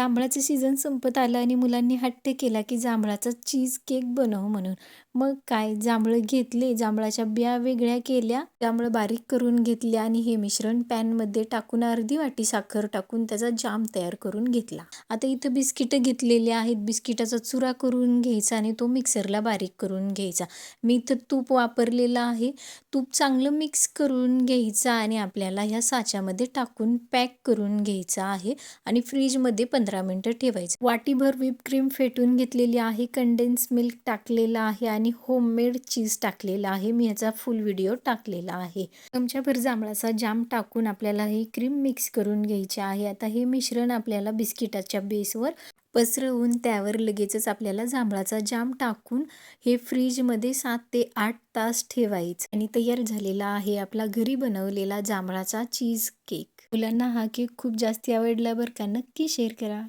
जांभळाचं season संपत आलं आणि मुलांनी हट्ट केला, की जांभळाचा चीज केक बनव म्हणून. मग काय जांभळं घेतले, जांभळाच्या बिया वेगळ्या केल्या, जांभळं बारीक करून घेतले आणि हे मिश्रण पॅनमध्ये टाकून अर्धी वाटी साखर टाकून त्याचा जाम तयार करून घेतला. आता इथं बिस्किटं घेतलेली आहेत. बिस्किटाचा चुरा करून घ्यायचा आणि तो मिक्सरला बारीक करून घ्यायचा. मी इथं तूप वापरलेलं आहे. तूप चांगलं मिक्स करून घ्यायचं आणि आपल्याला ह्या साच्यामध्ये टाकून पॅक करून घ्यायचं आहे आणि फ्रीजमध्ये 15 मिनिटं ठेवायचं. वाटीभर व्हिप क्रीम फेटून घेतलेली आहे, कंडेन्स मिल्क टाकलेलं आहे आणि होममेड चीज टाकलेलं आहे. मी ह्याचा फुल व्हिडिओ टाकलेला आहे. चमच्याभर जांभळाचा जाम टाकून आपल्याला ही क्रीम मिक्स करून घ्यायची आहे. आता हे मिश्रण आपल्याला बिस्किटाच्या बेसवर पसरवून त्यावर लगेचच आपल्याला जांभळाचा जाम टाकून हे फ्रीजमध्ये 7 ते 8 तास ठेवायचं आणि तयार झालेला आहे आपला घरी बनवलेला जांभळाचा चीज केक. मुलांना हा केक खूप जास्ती आवडला बरं का. नक्की शेअर करा.